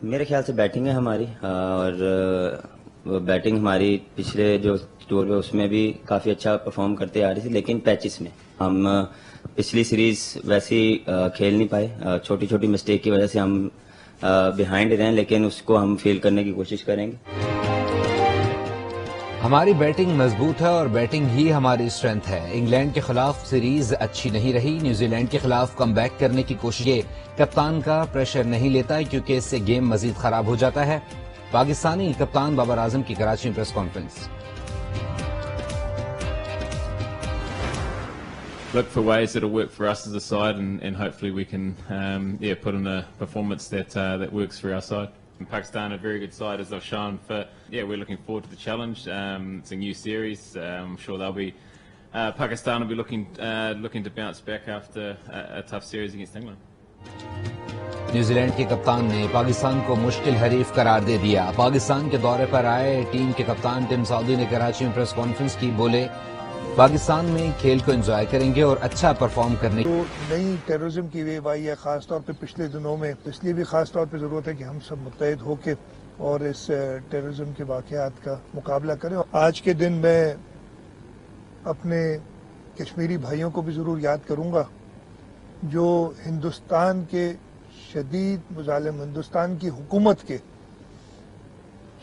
میرے خیال سے بیٹنگ ہے ہماری، اور بیٹنگ ہماری پچھلے جو ٹور ہے اس میں بھی کافی اچھا پرفارم کرتے آ رہی تھی، لیکن پیچز میں ہم پچھلی سیریز ویسی کھیل نہیں پائے، چھوٹی چھوٹی مسٹیک کی وجہ سے ہم بیہائنڈ رہے ہیں، لیکن اس کو ہم فیل کرنے کی کوشش کریں گے۔ ہماری بیٹنگ مضبوط ہے اور بیٹنگ ہی ہماری اسٹرینتھ ہے۔ انگلینڈ کے خلاف سیریز اچھی نہیں رہی، نیوزی لینڈ کے خلاف کم بیک کرنے کی کوشش، کپتان کا پریشر نہیں لیتا کیونکہ اس سے گیم مزید خراب ہو جاتا ہے۔ پاکستانی کپتان بابر اعظم کی کراچی میں press conference. Look for ways that'll work for us as a side, and hopefully we can put in a performance that works for our side. Pakistan a very good side, as they've shown. We're looking forward to the challenge. It's a new series. I'm sure they'll be Pakistan will be looking to bounce back after a tough series against England. New Zealand کے کپتان نے پاکستان کو مشکل حریف قرار دے دیا۔ پاکستان کے دورے پر آئے ٹیم کے کپتان ٹم سعودی نے کراچی میں پریس کانفرنس کی، بولے پاکستان میں کھیل کو انجوائے کریں گے اور اچھا پرفارم کرنے تو نئی ٹیررزم کی ویو آئی ہے، خاص طور پہ پچھلے دنوں میں، اس لیے بھی خاص طور پہ ضرورت ہے کہ ہم سب متحد ہو کے اور اس ٹیررزم کے واقعات کا مقابلہ کریں۔ آج کے دن میں اپنے کشمیری بھائیوں کو بھی ضرور یاد کروں گا جو ہندوستان کے شدید مظالم، ہندوستان کی حکومت کے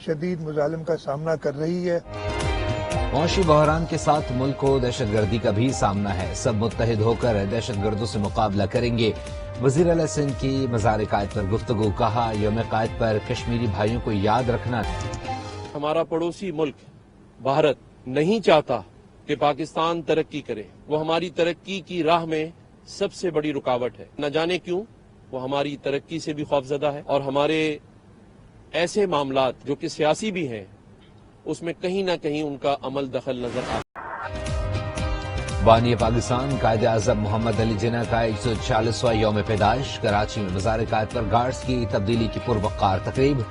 شدید مظالم کا سامنا کر رہی ہے۔ معاشی بحران کے ساتھ ملک کو دہشت گردی کا بھی سامنا ہے، سب متحد ہو کر دہشت گردوں سے مقابلہ کریں گے۔ وزیر اعلی سندھ کی مزار قائد پر گفتگو، کہا یوم قائد پر کشمیری بھائیوں کو یاد رکھنا۔ ہمارا پڑوسی ملک بھارت نہیں چاہتا کہ پاکستان ترقی کرے، وہ ہماری ترقی کی راہ میں سب سے بڑی رکاوٹ ہے، نہ جانے کیوں وہ ہماری ترقی سے بھی خوفزدہ ہے، اور ہمارے ایسے معاملات جو کہ سیاسی بھی ہیں اس میں کہیں نہ کہیں ان کا عمل دخل نظر آتا ہے۔ بانی پاکستان قائد اعظم محمد علی جناح کا 146واں یوم پیدائش، کراچی میں مزار قائد پر گارڈز کی تبدیلی کی پروقار تقریب۔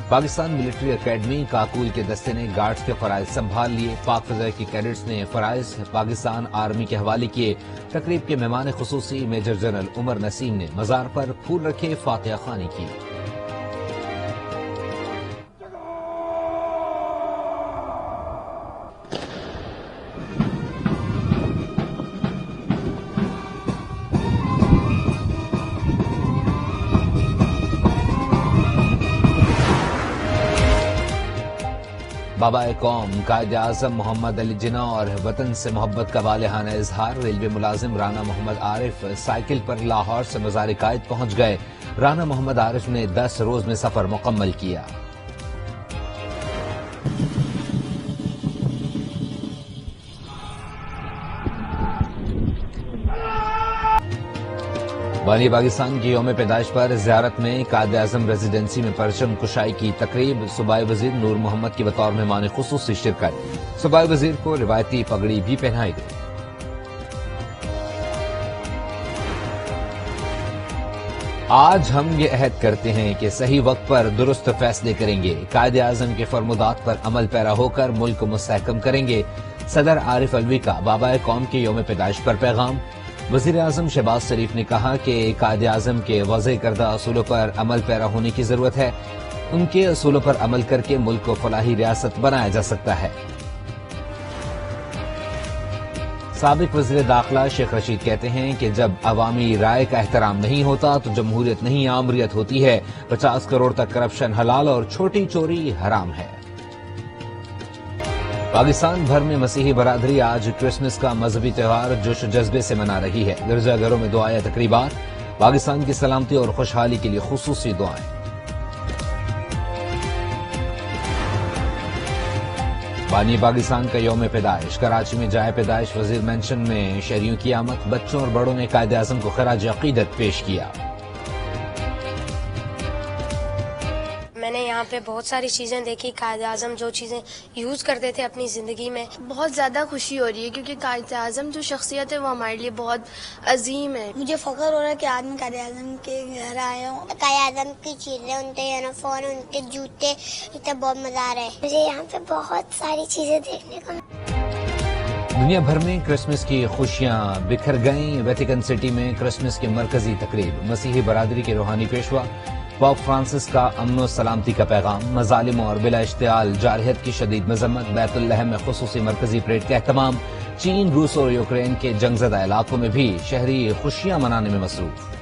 پاکستان ملٹری اکیڈمی کاکول کے دستے نے گارڈز کے فرائض سنبھال لیے، پاک فضائیہ کی کیڈٹس نے فرائض پاکستان آرمی کے حوالے کیے۔ تقریب کے مہمان خصوصی میجر جنرل عمر نسیم نے مزار پر پھول رکھے، فاتحہ خوانی کی۔ بابا قوم قائد اعظم محمد علی جناح اور وطن سے محبت کا والہانہ اظہار۔ ریلوے ملازم رانا محمد عارف سائیکل پر لاہور سے مزار قائد پہنچ گئے۔ رانا محمد عارف نے 10 روز میں سفر مکمل کیا۔ بانی پاکستان کی یوم پیدائش پر زیارت میں قائد اعظم ریزیڈنسی میں پرچم کشائی کی تقریب، صوبائی وزیر نور محمد کی بطور مہمان خصوصی شرکت۔ صوبائی وزیر کو روایتی پگڑی بھی پہنائی گئی۔ آج ہم یہ عہد کرتے ہیں کہ صحیح وقت پر درست فیصلے کریں گے، قائد اعظم کے فرمودات پر عمل پیرا ہو کر ملک کو مستحکم کریں گے۔ صدر عارف الوی کا بابا قوم کے یوم پیدائش پر پیغام۔ وزیر اعظم شہباز شریف نے کہا کہ قائد اعظم کے وضع کردہ اصولوں پر عمل پیرا ہونے کی ضرورت ہے، ان کے اصولوں پر عمل کر کے ملک کو فلاحی ریاست بنایا جا سکتا ہے۔ سابق وزیر داخلہ شیخ رشید کہتے ہیں کہ جب عوامی رائے کا احترام نہیں ہوتا تو جمہوریت نہیں آمریت ہوتی ہے، 50 کروڑ تک کرپشن حلال اور چھوٹی چوری حرام ہے۔ پاکستان بھر میں مسیحی برادری آج کرسمس کا مذہبی تہوار جوش و جذبے سے منا رہی ہے۔ گرجا گھروں میں دعائیں، تقریبات، پاکستان کی سلامتی اور خوشحالی کے لیے خصوصی دعائیں۔ بانی پاکستان کا یوم پیدائش، کراچی میں جائے پیدائش وزیر مینشن میں شہریوں کی آمد، بچوں اور بڑوں نے قائد اعظم کو خراج عقیدت پیش کیا۔ میں نے یہاں پہ بہت ساری چیزیں دیکھی، قائد اعظم جو چیزیں یوز کرتے تھے اپنی زندگی میں۔ بہت زیادہ خوشی ہو رہی ہے کیونکہ قائد اعظم جو شخصیت ہے وہ ہمارے لیے بہت عظیم ہے۔ مجھے فخر ہو رہا ہے کہ آج میں قائد اعظم کے گھر آیا ہوں۔ قائد اعظم کی چیزیں، ان کے یونیفارم، ان کے جوتے، اسے بہت مزہ آ رہا ہے۔ مجھے یہاں پہ بہت ساری چیزیں دیکھنے کو۔ دنیا بھر میں کرسمس کی خوشیاں بکھر گئیں۔ ویٹیکن سٹی میں کرسمس کی مرکزی تقریب، مسیحی برادری کے روحانی پیشوا پوپ فرانسس کا امن و سلامتی کا پیغام، مظالم اور بلا اشتعال جارحیت کی شدید مذمت، بیت اللحم میں خصوصی مرکزی پریڈ کا اہتمام، چین، روس اور یوکرین کے جنگ زدہ علاقوں میں بھی شہری خوشیاں منانے میں مصروف۔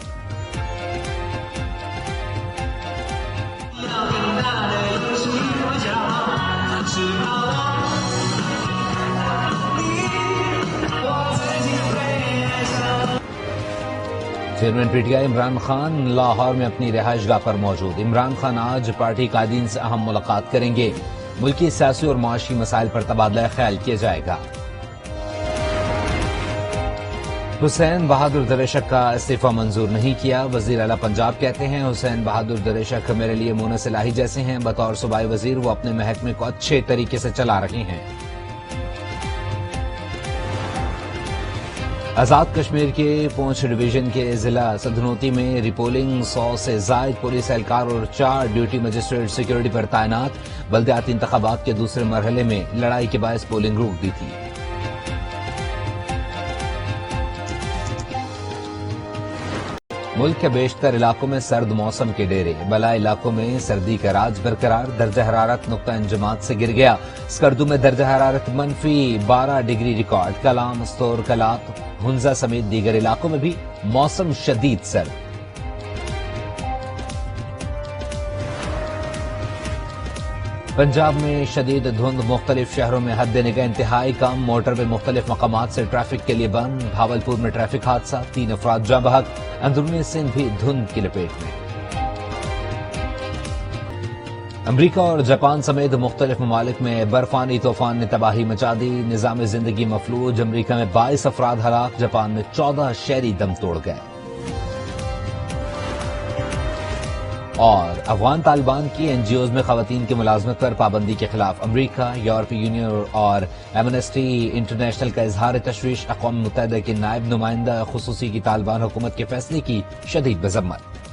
Chairman P T I Imran Khan Lahore میں اپنی رہائش گاہ پر موجود۔ عمران خان آج پارٹی قائدین سے اہم ملاقات کریں گے۔ ملکی سیاسی اور معاشی مسائل پر تبادلہ خیال کیا جائے گا۔ حسین بہادر دریشک کا استعفی منظور نہیں کیا، وزیر اعلیٰ پنجاب کہتے ہیں حسین بہادر دریشک میرے لیے مونس الہی جیسے ہیں، بطور صوبائی وزیر وہ اپنے محکمے کو اچھے طریقے سے چلا رہے ہیں۔ آزاد کشمیر کے پونچھ ڈویژن کے ضلع سدھنوتی میں ریپولنگ، 100 سے زائد پولیس اہلکار اور 4 ڈیوٹی مجسٹریٹ سیکورٹی پر تعینات۔ بلدیاتی انتخابات کے دوسرے مرحلے میں لڑائی کے باعث پولنگ روک دی تھی۔ ملک کے بیشتر علاقوں میں سرد موسم کے ڈیرے، بلا علاقوں میں سردی کا راج برقرار، درجہ حرارت نقطہ انجماد سے گر گیا۔ اسکردو میں درجہ حرارت -12 ڈگری ریکارڈ، کلام، استور، کلات، ہنزا سمیت دیگر علاقوں میں بھی موسم شدید سرد۔ پنجاب میں شدید دھند، مختلف شہروں میں حد نگاہ انتہائی کم، موٹر وے مختلف مقامات سے ٹریفک کے لیے بند۔ بھاولپور میں ٹریفک حادثہ، 3 افراد جاں بحق، اندرونی سندھ بھی دھند کی لپیٹ میں۔ امریکہ اور جاپان سمیت مختلف ممالک میں برفانی طوفان نے تباہی مچا دی، نظام زندگی مفلوج، امریکہ میں 22 افراد ہلاک، جاپان میں 14 شہری دم توڑ گئے۔ اور افغان طالبان کی این جی اوز میں خواتین کی ملازمت پر پابندی کے خلاف امریکہ، یورپی یونین اور ایمنسٹی انٹرنیشنل کا اظہار تشویش، اقوام متحدہ کے نائب نمائندہ خصوصی کی طالبان حکومت کے فیصلے کی شدید مذمت۔